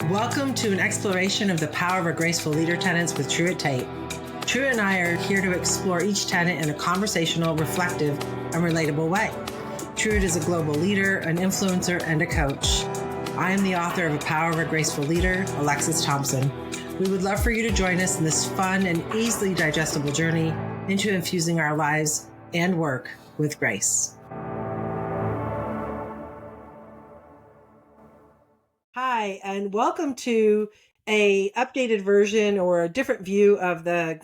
Welcome to an exploration of the power of a graceful leader tenets with Truett Tate. Truett and I are here to explore each tenet in a conversational, reflective, and relatable way. Truett is a global leader, an influencer, and a coach. I am the author of A Power of a Graceful Leader, Alexis Thompson. We would love for you to join us in this fun and easily digestible journey into infusing our lives and work with grace. Hi, and welcome to a updated version or a different view of the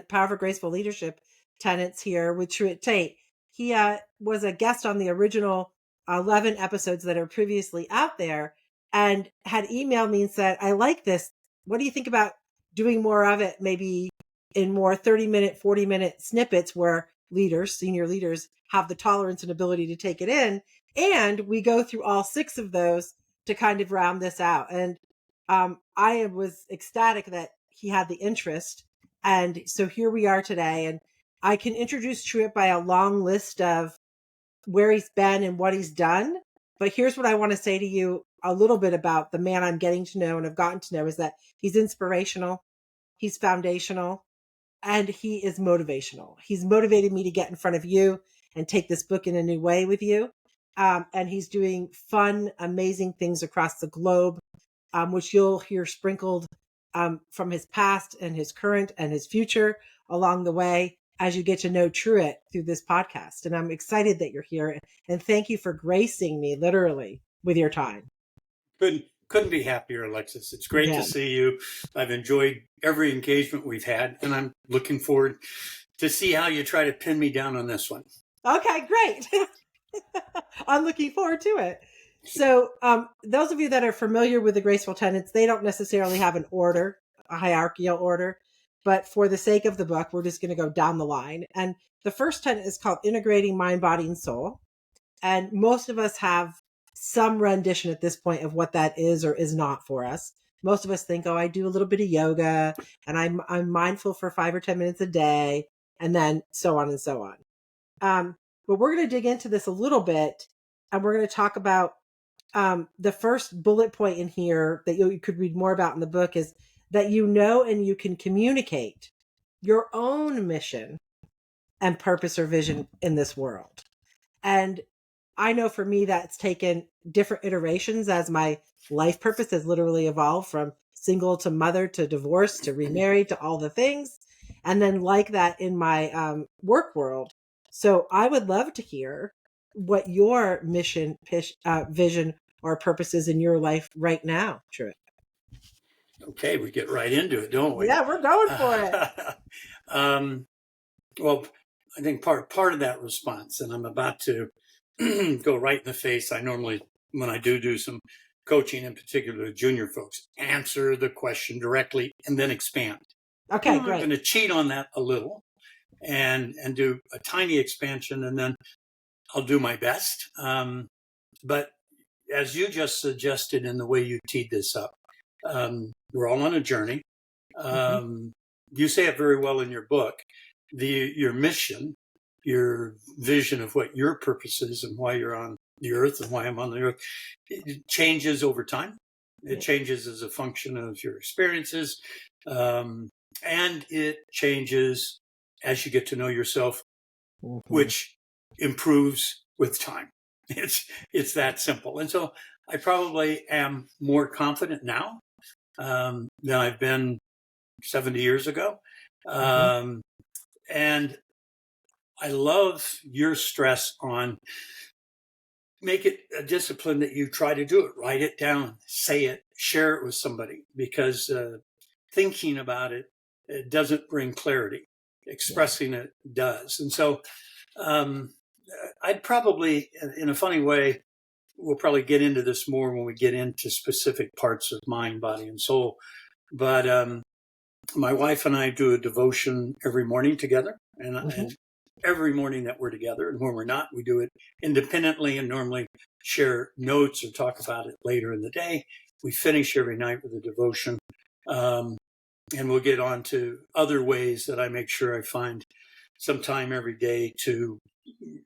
Power of a Graceful Leadership tenets here with Truett Tate. He was a guest on the original 11 episodes that are previously out there and had emailed me and said, I like this. What do you think about doing more of it, maybe in more 30-minute, 40-minute snippets where leaders, senior leaders, have the tolerance and ability to take it in, and we go through all 6 of those to kind of round this out. And I was ecstatic that he had the interest. And so here we are today. And I can introduce Truett by a long list of where he's been and what he's done. But here's what I want to say to you a little bit about the man I'm getting to know and have gotten to know is that he's inspirational, he's foundational, and he is motivational. He's motivated me to get in front of you and take this book in a new way with you. And he's doing fun, amazing things across the globe, which you'll hear sprinkled from his past and his current and his future along the way as you get to know Truett through this podcast. And I'm excited that you're here. And thank you for gracing me literally with your time. Couldn't be happier, Alexis. It's great to see you. I've enjoyed every engagement we've had, and I'm looking forward to see how you try to pin me down on this one. Okay, great. I'm looking forward to it. So those of you that are familiar with the graceful tenets, they don't necessarily have an order, a hierarchical order, but for the sake of the book, we're just going to go down the line. And the first tenet is called integrating mind, body, and soul. And most of us have some rendition at this point of what that is or is not for us. Most of us think, oh, I do a little bit of yoga and I'm mindful for 5 or 10 minutes a day, and then so on and so on. But we're going to dig into this a little bit, and we're going to talk about the first bullet point in here that you could read more about in the book is that you know and you can communicate your own mission and purpose or vision in this world. And I know for me that's taken different iterations as my life purpose has literally evolved from single to mother to divorce to remarried to all the things. And then like that in my work world. So I would love to hear what your mission, vision, or purpose is in your life right now, Truett. Okay, we get right into it, don't we? Yeah, we're going for it. Well, I think part of that response, and I'm about to go right in the face. I normally, when I do some coaching, in particular to junior folks, answer the question directly and then expand. Okay, great. I'm going to cheat on that a little and do a tiny expansion, and then I'll do my best. But as you just suggested in the way you teed this up, we're all on a journey. You say it very well in your book. Your mission, your vision of what your purpose is and why you're on the earth and why I'm on the earth, it changes over time. It changes as a function of your experiences. And it changes as you get to know yourself, which improves with time. It's that simple. And so I probably am more confident now than I've been 70 years ago. And I love your stress on make it a discipline that you try to do it, write it down, say it, share it with somebody, because thinking about it doesn't bring clarity. Expressing it does. And so I'd probably, in a funny way, we'll probably get into this more when we get into specific parts of mind, body, and soul. But my wife and I do a devotion every morning together. And every morning that we're together, and when we're not, we do it independently and normally share notes or talk about it later in the day. We finish every night with a devotion. And we'll get on to other ways that I make sure I find some time every day to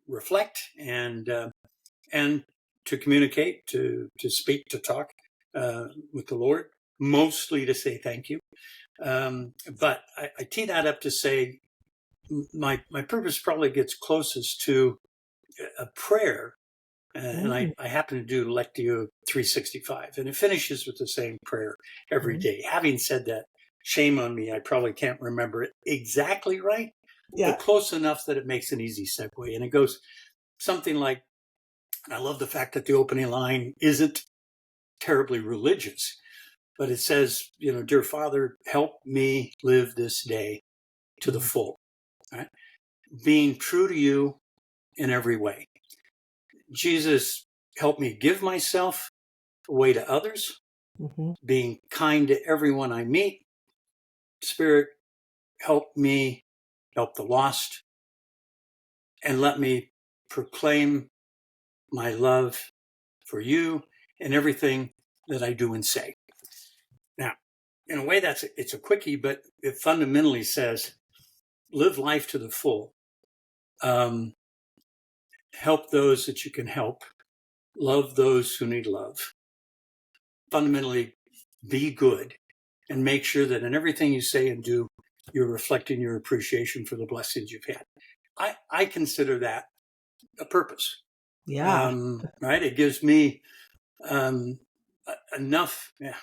reflect and to communicate, to speak, to talk with the Lord, mostly to say thank you. But I tee that up to say my purpose probably gets closest to a prayer. And Mm, I happen to do Lectio 365, and it finishes with the same prayer every mm. day. Having said that, shame on me, I probably can't remember it exactly right, but Yeah. close enough that it makes an easy segue. And it goes something like, and I love the fact that the opening line isn't terribly religious, but it says, dear Father, help me live this day to the Mm, full, right? Being true to you in every way. Jesus, help me give myself away to others, mhm, being kind to everyone I meet. Spirit, help me help the lost, and let me proclaim my love for you and everything that I do and say. Now, in a way, it's a quickie, but it fundamentally says live life to the full. Um, Help those that you can help. Love those who need love. Fundamentally, be good and make sure that in everything you say and do, you're reflecting your appreciation for the blessings you've had. I consider that a purpose, yeah. right? It gives me enough. Yeah,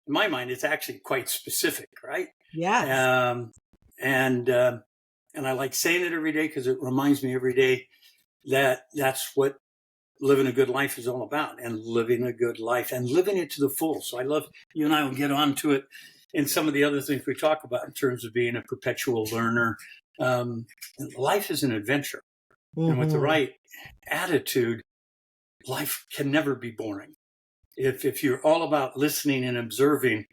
in my mind, it's actually quite specific, right? Yes. Um, and I like saying it every day because it reminds me every day that that's what living a good life is all about, and living a good life and living it to the full. So I love, you and I will get on to it in some of the other things we talk about in terms of being a perpetual learner. Life is an adventure. And with the Hmm. right attitude, life can never be boring. If you're all about listening and observing,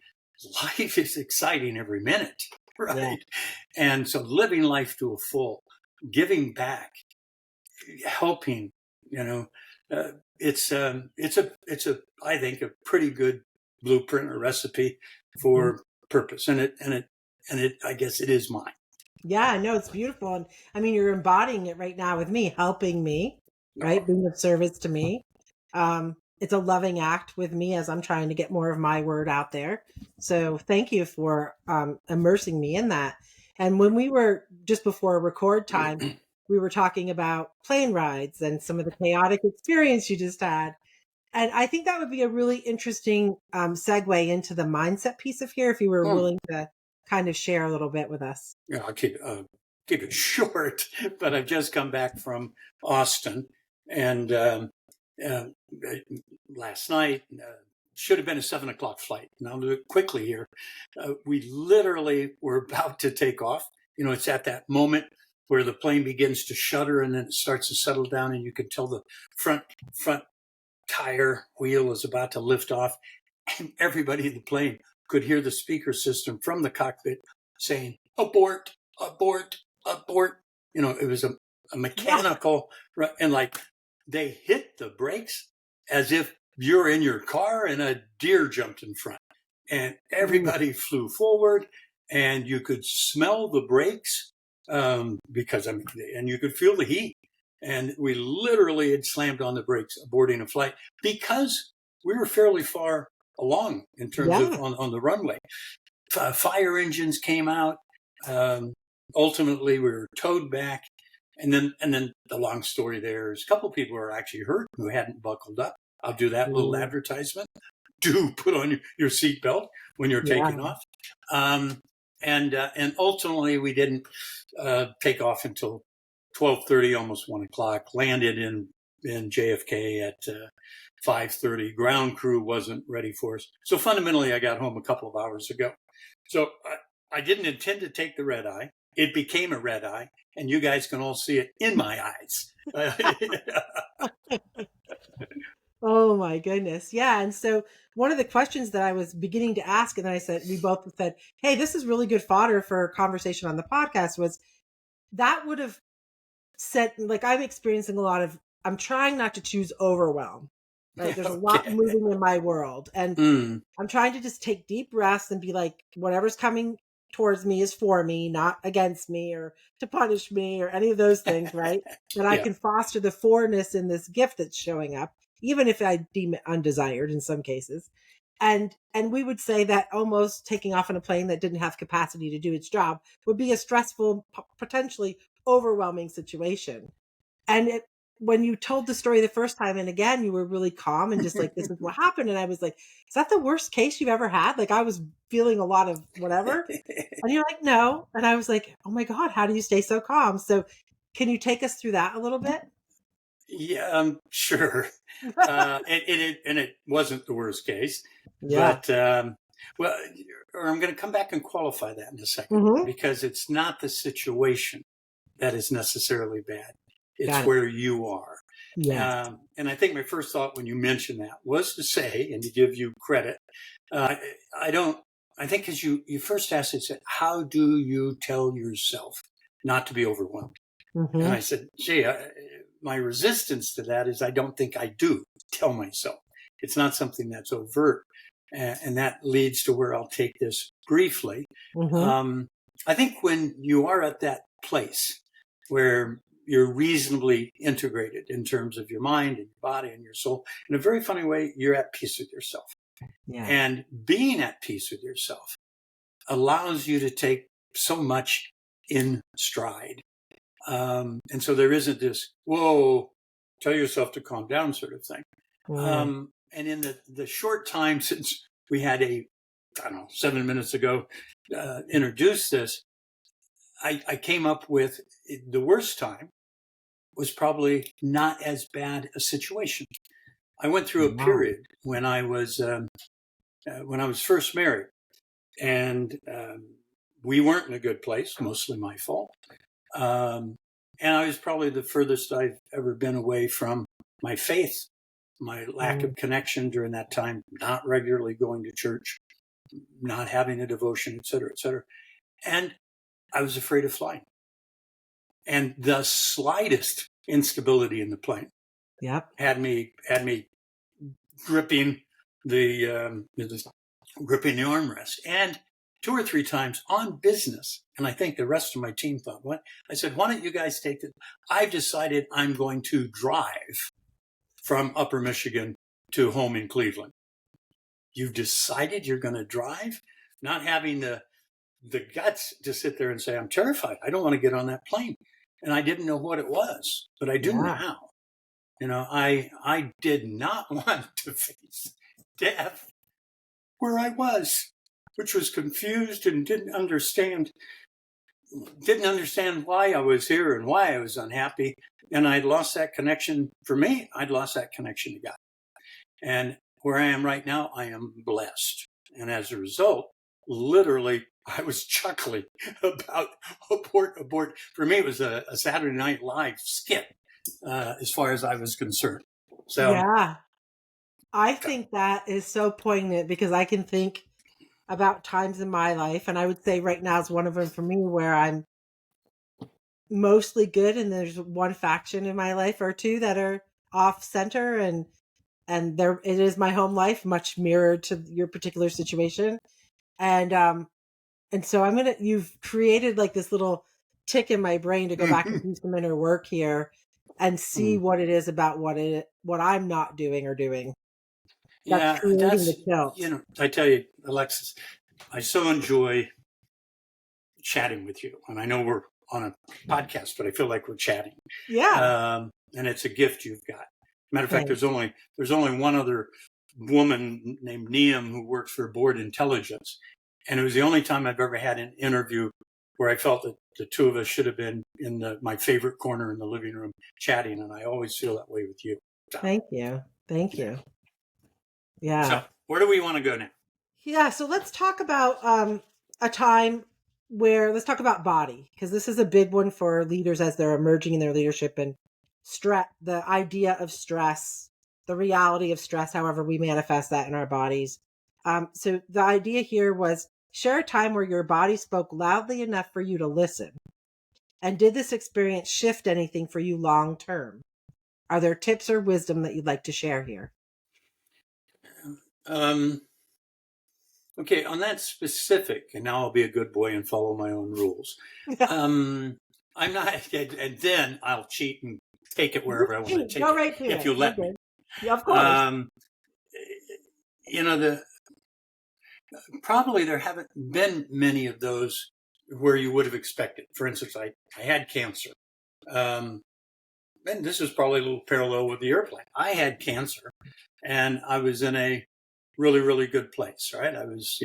life is exciting every minute, Yeah. right? And so living life to a full, giving back, helping, you know, uh, it's a I think a pretty good blueprint or recipe Mhm. for purpose, and it I guess it is mine. Yeah, no, it's beautiful. And I mean, you're embodying it right now with me, helping me, right? Oh, Being of service to me. It's a loving act with me as I'm trying to get more of my word out there. So thank you for immersing me in that. And when we were just before record time, we were talking about plane rides and some of the chaotic experience you just had. And I think that would be a really interesting segue into the mindset piece of here if you were hmm. willing to kind of share a little bit with us. Yeah, I'll keep it short, but I've just come back from Austin, and uh, last night should have been a 7 o'clock flight. And I'll do it quickly here. We literally were about to take off. It's at that moment where the plane begins to shudder and then it starts to settle down, and you can tell the front tire wheel is about to lift off, and everybody in the plane could hear the speaker system from the cockpit saying, abort, abort, abort. It was a Yeah. mechanical, and like they hit the brakes as if you're in your car and a deer jumped in front. And Ooh, everybody flew forward, and you could smell the brakes because, and you could feel the heat. And we literally had slammed on the brakes aborting a flight because we were fairly far along in terms of yeah. on the runway. Fire engines came out. Um, Ultimately, we were towed back, and then the long story there is a couple of people were actually hurt who hadn't buckled up. I'll do that little Ooh, advertisement. Do put on your seatbelt when you're taking yeah. off. Um, and ultimately, we didn't take off until 12:30, almost 1 o'clock. Landed in JFK at 5:30. Ground crew wasn't ready for us. So fundamentally, I got home a couple of hours ago. So I didn't intend to take the red eye. It became a red eye, and you guys can all see it in my eyes. Oh my goodness. Yeah. And so one of the questions that I was beginning to ask, and then I said, we both said, hey, this is really good fodder for a conversation on the podcast, was that would have said, like, I'm experiencing a lot of, I'm trying not to choose overwhelm, right? There's a lot Okay. moving in my world. And Mm, I'm trying to just take deep breaths and be like, whatever's coming towards me is for me, not against me or to punish me or any of those things, right? That I yeah. can foster the forness in this gift that's showing up, even if I deem it undesired in some cases. And we would say that almost taking off on a plane that didn't have capacity to do its job would be a stressful, potentially overwhelming situation. And when you told the story the first time, and again, you were really calm and just like, this is what happened. And I was like, is that the worst case you've ever had? Like, I was feeling a lot of whatever. And you're like, no. And I was like, oh my God, how do you stay so calm? So can you take us through that a little bit? Yeah, sure. And it wasn't the worst case, Yeah. but well, or I'm going to come back and qualify that in a second, Mm-hmm. because it's not the situation that is necessarily bad. It's Got it. where you are. Yes. And I think my first thought when you mentioned that was to say, and to give you credit, uh, I don't. I think because you first asked, it said, how do you tell yourself not to be overwhelmed? And I Mm-hmm. said, gee, my resistance to that is I don't think I do tell myself. It's not something that's overt. And that leads to where I'll take this briefly. Mm-hmm. I think when you are at that place where you're reasonably integrated in terms of your mind and your body and your soul, in a very funny way, you're at peace with yourself. Yeah. And being at peace with yourself allows you to take so much in stride. And so there isn't this, whoa, tell yourself to calm down sort of thing. Mm. And in the short time since we had I don't know, 7 minutes ago, introduced this, I came up with the worst time was probably not as bad a situation. I went through a Wow. period when I was first married, and we weren't in a good place, mostly my fault. And I was probably the furthest I've ever been away from my faith, my lack of Mm. connection during that time, not regularly going to church, not having a devotion, et cetera, et cetera. And I was afraid of flying. And the slightest instability in the plane Yep. had me gripping the gripping the armrest. And 2 or 3 times on business. And I think the rest of my team thought, what? I said, why don't you guys take it? I've decided I'm going to drive from Upper Michigan to home in Cleveland. You've decided you're going to drive? Not having the guts to sit there and say, I'm terrified. I don't want to get on that plane. And I didn't know what it was, but I do Yeah. now. I did not want to face death where I was, which was confused and didn't understand why I was here and why I was unhappy. And I'd lost that connection. For me, I'd lost that connection to God. And where I am right now, I am blessed. And as a result, literally, I was chuckling about abort. For me, it was a Saturday Night Live skit, as far as I was concerned. So, Yeah. I think that is so poignant because I can think about times in my life, and I would say right now is one of them for me where I'm mostly good, and there's one faction in my life or two that are off center, and there it is my home life, much mirrored to your particular situation, and so you've created like this little tick in my brain to go back and do some inner work here and see what it is about what I'm not doing or doing that's yeah, creating the tilt. I tell you, Alexis, I so enjoy chatting with you. And I know we're on a podcast, but I feel like we're chatting. Yeah. And it's a gift you've got. Matter of fact, Thanks. there's only one other woman named Neam who works for Board Intelligence. And it was the only time I've ever had an interview where I felt that the two of us should have been in my favorite corner in the living room chatting. And I always feel that way with you. So, Thank you. Thank yeah. you. Yeah. So where do we want to go now? Yeah. So let's talk about a time where let's talk about body, because this is a big one for leaders as they're emerging in their leadership, and stress, the idea of stress, the reality of stress, however we manifest that in our bodies. So the idea here was share a time where your body spoke loudly enough for you to listen. And did this experience shift anything for you long term? Are there tips or wisdom that you'd like to share here? Um, okay, on that specific, and now I'll be a good boy and follow my own rules. I'm not, and then I'll cheat and take it wherever I want to take Go it, right to if it. you You're let me. good. Yeah, of course. You know, Probably there haven't been many of those where you would have expected. For instance, I had cancer. And this is probably a little parallel with the airplane. I had cancer and I was in a really, really good place, right? I was,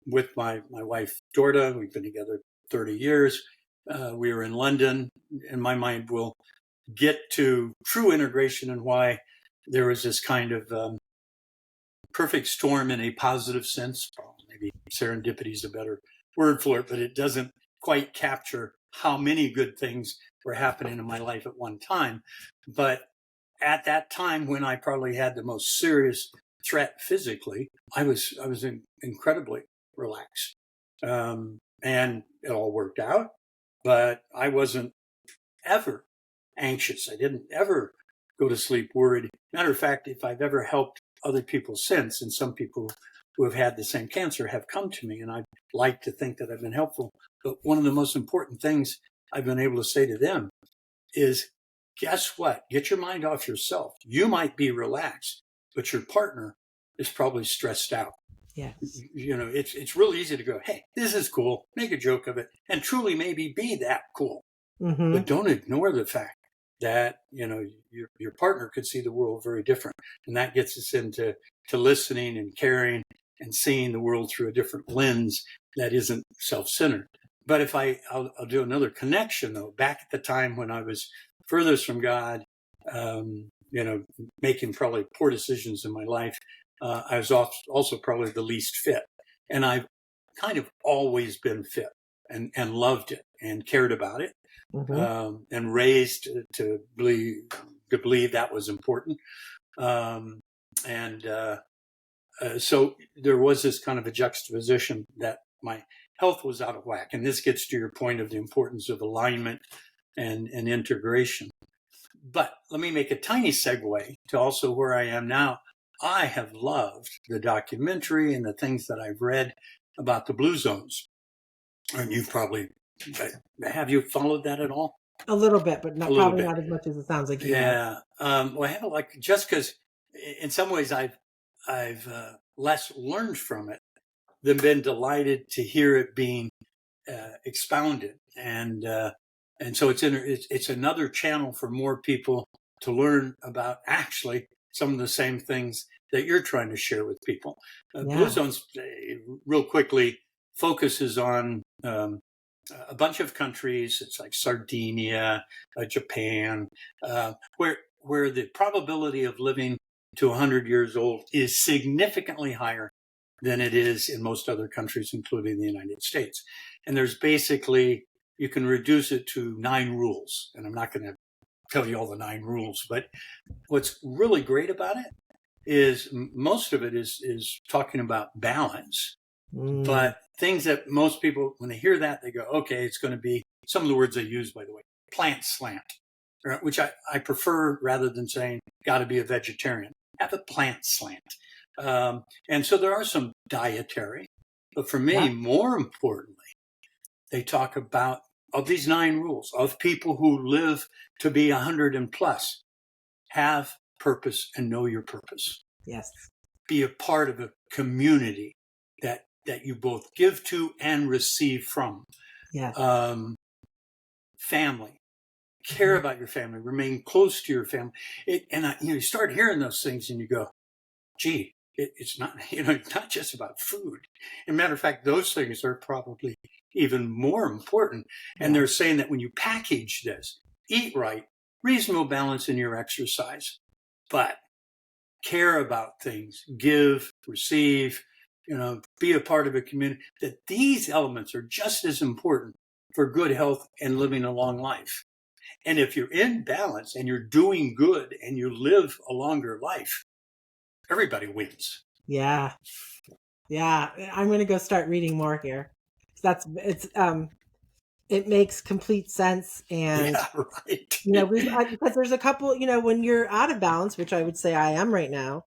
with my wife, Dorda. We've been together 30 years. We were in London. In my mind, we'll get to true integration and why there was this kind of perfect storm in a positive sense. Maybe serendipity is a better word for it, but it doesn't quite capture how many good things were happening in my life at one time. But at that time, when I probably had the most serious threat physically, I was incredibly relaxed, and it all worked out. But I wasn't ever anxious. I didn't ever go to sleep worried. Matter of fact, if I've ever helped other people since, and some people who have had the same cancer have come to me, and I'd like to think that I've been helpful. But one of the most important things I've been able to say to them is, guess what? Get your mind off yourself. You might be relaxed, but your partner is probably stressed out. Yes. It's really easy to go, hey, this is cool, make a joke of it, and truly maybe be that cool. Mm-hmm. But don't ignore the fact that, your partner could see the world very different. And that gets us into listening and caring and seeing the world through a different lens that isn't self-centered. But if I'll do another connection, though, back at the time when I was furthest from God, making probably poor decisions in my life, I was also probably the least fit. And I've kind of always been fit and loved it and cared about it. Mm-hmm. And raised to believe that was important. So there was this kind of a juxtaposition that my health was out of whack. And this gets to your point of the importance of alignment and integration. But let me make a tiny segue to also where I am now. I have loved the documentary and the things that I've read about the blue zones. And you've probably, have you followed that at all? A little bit, but probably not as much as it sounds like you have. Well, I haven't, just because in some ways I've less learned from it than been delighted to hear it being expounded, and so it's another channel for more people to learn about actually some of the same things that you're trying to share with people. Blue Zones, real quickly, focuses on a bunch of countries. It's like Sardinia, Japan, where the probability of living to 100 years old is significantly higher than it is in most other countries, including the United States. And there's basically, you can reduce it to 9 rules. And I'm not going to tell you all the 9 rules, but what's really great about it is most of it is talking about balance. But things that most people, when they hear that, they go, okay, it's going to be some of the words they use, by the way, plant slant, right? Which I prefer rather than saying, got to be a vegetarian. Have a plant slant. And so there are some dietary, but for me, more importantly, they talk about, of these 9 rules, of people who live to be 100 and plus, have purpose and know your purpose. Yes. Be a part of a community that you both give to and receive from. Yes. Family. Care about your family. Remain close to your family. You start hearing those things and you go, gee, it's not, it's not just about food. As a matter of fact, those things are probably even more important. And they're saying that when you package this, eat right, reasonable balance in your exercise, but care about things, give, receive, be a part of a community, that these elements are just as important for good health and living a long life. And if you're in balance and you're doing good and you live a longer life, everybody wins. Yeah. I'm going to go start reading more here. It makes complete sense. And, because there's a couple, when you're out of balance, which I would say I am right now,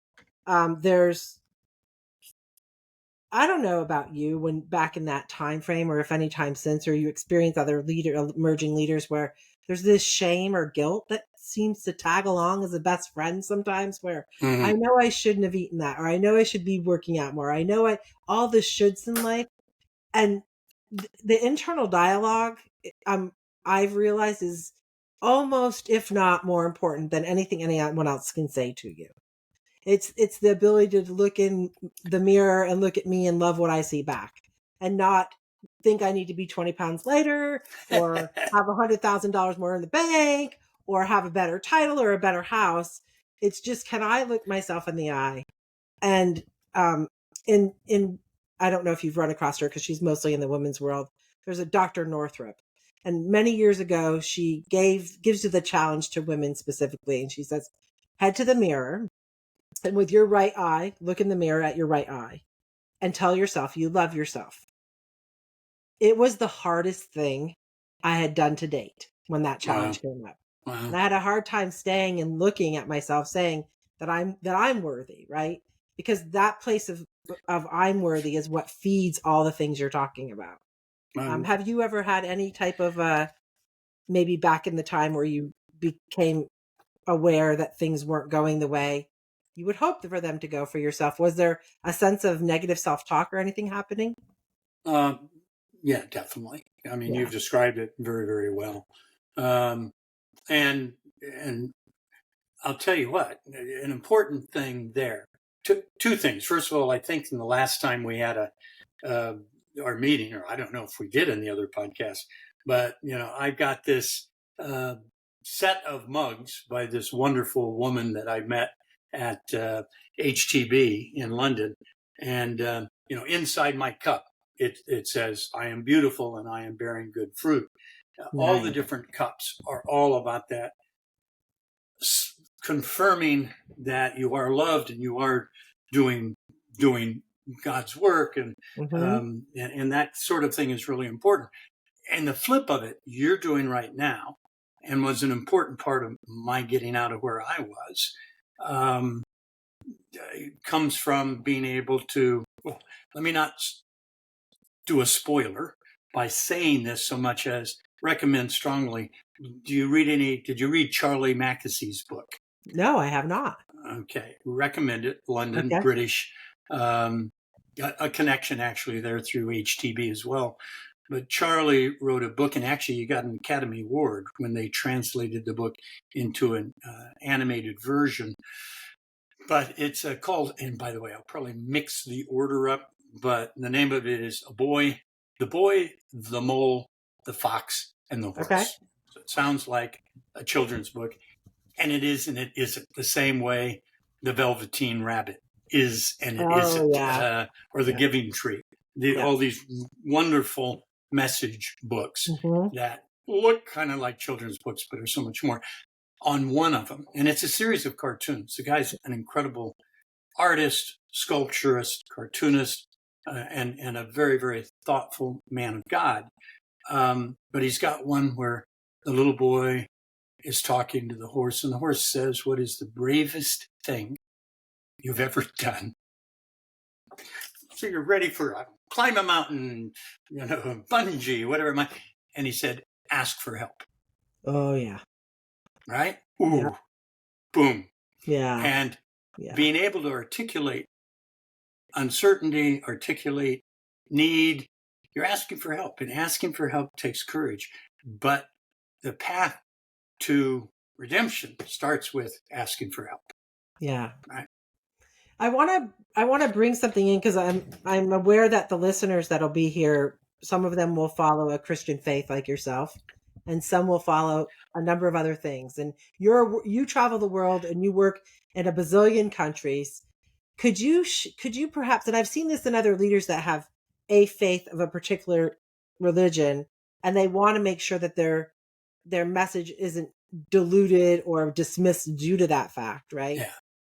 I don't know about you when back in that time frame or if any time since, or you experience other emerging leaders where there's this shame or guilt that seems to tag along as a best friend sometimes, where I Mm-hmm. know I shouldn't have eaten that, or I know I should be working out more. I know all the shoulds in life. And the internal dialogue, I've realized, is almost, if not more important than anything anyone else can say to you. It's the ability to look in the mirror and look at me and love what I see back, and not think I need to be 20 pounds lighter, or have $100,000 more in the bank, or have a better title or a better house. It's just, can I look myself in the eye? And in I don't know if you've run across her, because she's mostly in the women's world. There's a Dr. Northrup, and many years ago she gives you the challenge to women specifically, and she says, head to the mirror, and with your right eye, look in the mirror at your right eye, and tell yourself you love yourself. It was the hardest thing I had done to date when that Wow. challenge came up. Wow. And I had a hard time staying and looking at myself, saying that I'm worthy, right? Because that place of I'm worthy is what feeds all the things you're talking about. Um, Have you ever had any type of maybe back in the time where you became aware that things weren't going the way you would hope for them to go for yourself? Was there a sense of negative self-talk or anything happening? uh, yeah, definitely. I mean, Yeah. you've described it very, very well. Um, and and I'll tell you what, an important thing there. Two things. First of all, I think in the last time we had uh, our meeting, or I don't know if we did in the other podcast, but I got this uh, set of mugs by this wonderful woman that I met at HTB in London, and inside my cup it says, "I am beautiful and I am bearing good fruit." All the Nice. different cups are all about that, confirming that you are loved and you are doing doing God's work, Mm-hmm. and that sort of thing is really important. And the flip of it, you're doing right now, and was an important part of my getting out of where I was, um, comes from being able to. Well, let me not do a spoiler by saying this so much as recommend strongly. Did you read Charlie Mackessy's book? No, I have not. Okay, recommend it. London, Okay. British, um, a connection actually there through HTB as well. But Charlie wrote a book, and actually, he got an Academy Award when they translated the book into an animated version. But it's called, and by the way, I'll probably mix the order up, but the name of it is the boy, the mole, the fox, and the Okay. horse. So it sounds like a children's book, and it is and it isn't. The same way the Velveteen Rabbit is and it Oh, isn't, yeah. or the Yeah. Giving Tree. Yeah. All these wonderful message books Mm-hmm. that look kind of like children's books, but are so much more. On one of them, and it's a series of cartoons. The guy's an incredible artist, sculpturist, cartoonist, and a very, very thoughtful man of God. But he's got one where the little boy is talking to the horse, and the horse says, "What is the bravest thing you've ever done?" So you're ready for climb a mountain, bungee, whatever it might. And he said, "Ask for help." Oh, yeah. Right? Yeah. Ooh, boom. Yeah. And Yeah. being able to articulate uncertainty, articulate need, you're asking for help, and asking for help takes courage. But the path to redemption starts with asking for help. Yeah. Right? I want to bring something in, because I'm aware that the listeners that'll be here, some of them will follow a Christian faith like yourself, and some will follow a number of other things. And you travel the world and you work in a bazillion countries. Could you perhaps, and I've seen this in other leaders that have a faith of a particular religion, and they want to make sure that their message isn't diluted or dismissed due to that fact, right? Yeah.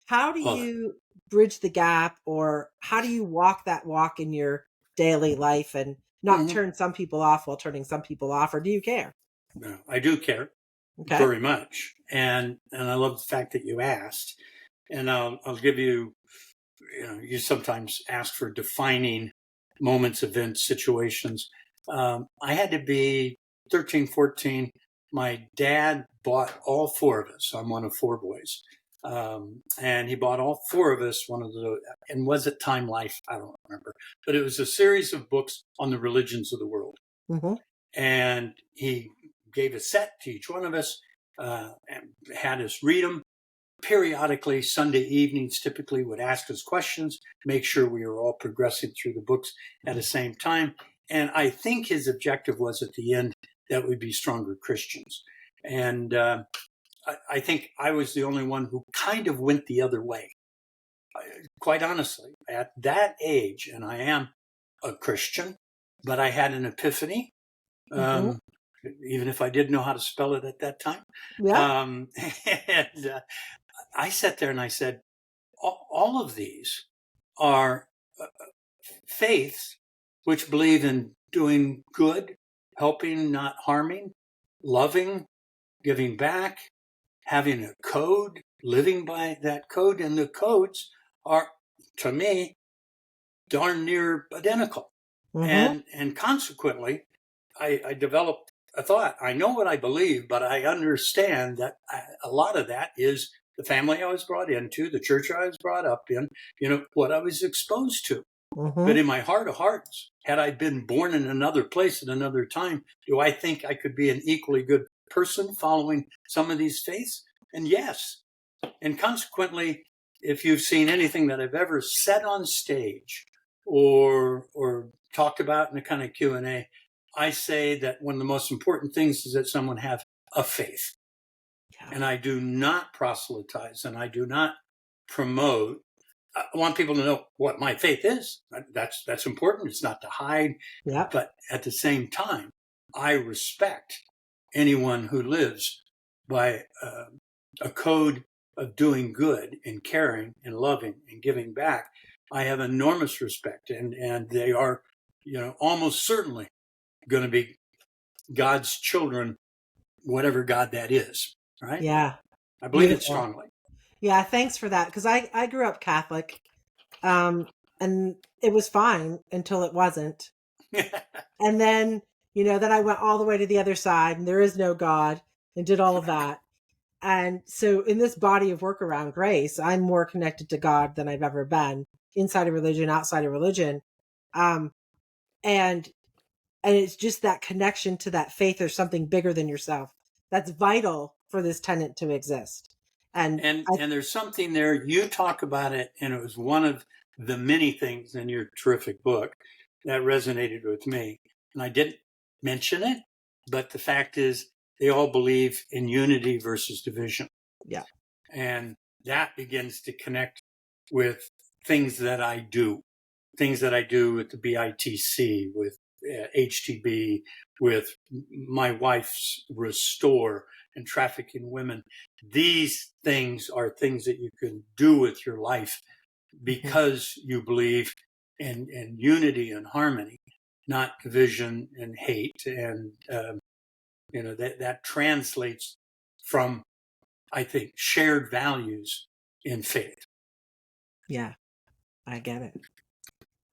How do Well, you bridge the gap, or how do you walk that walk in your daily life and not mhm. turn some people off while turning some people off, or do you care? No, I do care Okay. very much, and I love the fact that you asked. And I'll give you. You sometimes ask for defining moments, events, situations. I had to be 13, 14. my dad bought all four of us. I'm one of four boys. And he bought all four of us one of the, and was it Time Life? I don't remember, but it was a series of books on the religions of the world. Mm-hmm. And he gave a set to each one of us, and had us read them periodically. Sunday evenings typically would ask us questions, make sure we were all progressing through the books at the same time. And I think his objective was at the end that we'd be stronger Christians. And I think I was the only one who kind of went the other way. Quite honestly, at that age, and I am a Christian, but I had an epiphany, Mm-hmm. even if I didn't know how to spell it at that time. Yeah. And I sat there and I said, all of these are faiths which believe in doing good, helping, not harming, loving, giving back, having a code, living by that code. And the codes are, to me, darn near identical. Mm-hmm. And consequently, I developed a thought. I know what I believe, but I understand that a lot of that is the family I was brought into, the church I was brought up in, what I was exposed to. Mm-hmm. But in my heart of hearts, had I been born in another place at another time, do I think I could be an equally good person following some of these faiths? And yes. And consequently, if you've seen anything that I've ever said on stage or talked about in a kind of Q&A, I say that one of the most important things is that someone have a faith. Yeah. And I do not proselytize and I do not promote. I want people to know what my faith is. That's important. It's not to hide. Yeah. But at the same time, I respect anyone who lives by a code of doing good and caring and loving and giving back. I have enormous respect, and they are, almost certainly going to be God's children, whatever God that is, right? Yeah. I believe it Beautiful. strongly. Yeah. Thanks for that. Because I grew up Catholic, and it was fine until it wasn't. And then, then I went all the way to the other side and there is no God and did all of that. And so in this body of work around grace, I'm more connected to God than I've ever been, inside of religion, outside of religion. Um, and it's just that connection to that faith or something bigger than yourself. That's vital for this tenet to exist. And And there's something there. You talk about it, and it was one of the many things in your terrific book that resonated with me. And I didn't mention it, but the fact is, they all believe in unity versus division. yeah, And that begins to connect with things that I do with the BITC, with HTB, with my wife's Restore and trafficking women. These things are things that you can do with your life because you believe in unity and harmony, not division and hate. And, that translates from, I think, shared values in faith. yeah, I get it.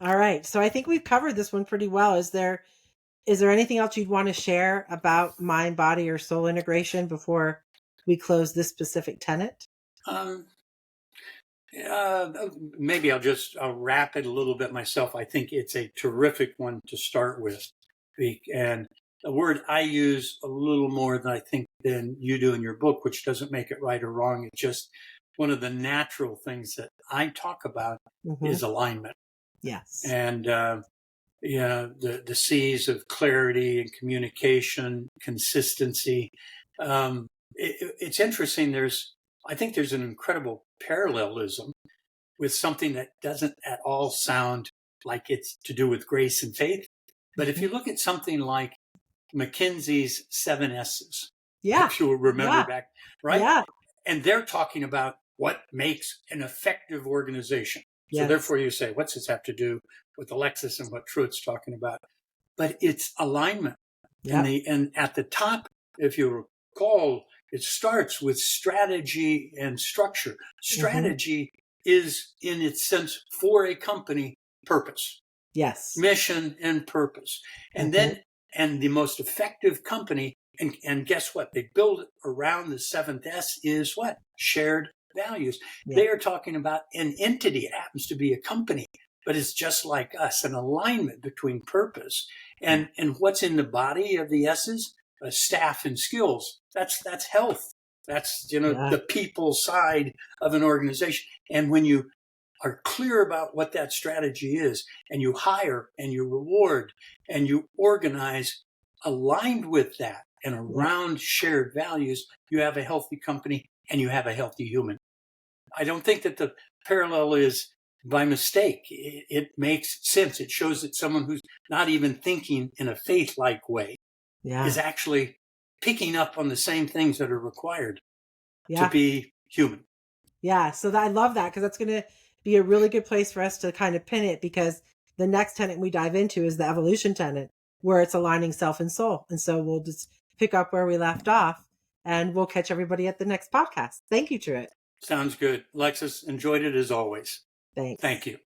All right. So I think we've covered this one pretty well. Is there anything else you'd want to share about mind, body, or soul integration before we close this specific tenet? Maybe I'll wrap it a little bit myself. I think it's a terrific one to start with. And a word I use a little more than I think than you do in your book, which doesn't make it right or wrong. It's just one of the natural things that I talk about is alignment. Yes. And, the C's of clarity and communication, consistency. It's interesting. I think there's an incredible parallelism with something that doesn't at all sound like it's to do with grace and faith. But if you look at something like McKinsey's 7 S's, if you remember back, right? Yeah. And they're talking about what makes an effective organization. So therefore you say, what's this have to do with Alexis and what Truett's talking about? But it's alignment. And at the top, if you recall, it starts with strategy and structure. Strategy is, in its sense, for a company, purpose. Yes. Mission and purpose. And then, and the most effective company And guess what? They build around the seventh S is what? Shared values. Yeah. They are talking about an entity. It happens to be a company, but it's just like us, an alignment between purpose and what's in the body of the S's, staff and skills. That's health. That's, the people side of an organization. And when you are clear about what that strategy is, and you hire and you reward and you organize aligned with that and around shared values, you have a healthy company and you have a healthy human. I don't think that the parallel is by mistake. It makes sense. It shows that someone who's not even thinking in a faith-like way is actually picking up on the same things that are required to be human. Yeah, so I love that, because that's going to be a really good place for us to kind of pin it, because the next tenet we dive into is the evolution tenet, where it's aligning self and soul. And so we'll just pick up where we left off, and we'll catch everybody at the next podcast. Thank you, Truett. Sounds good. Alexis, enjoyed it as always. Thanks. Thank you.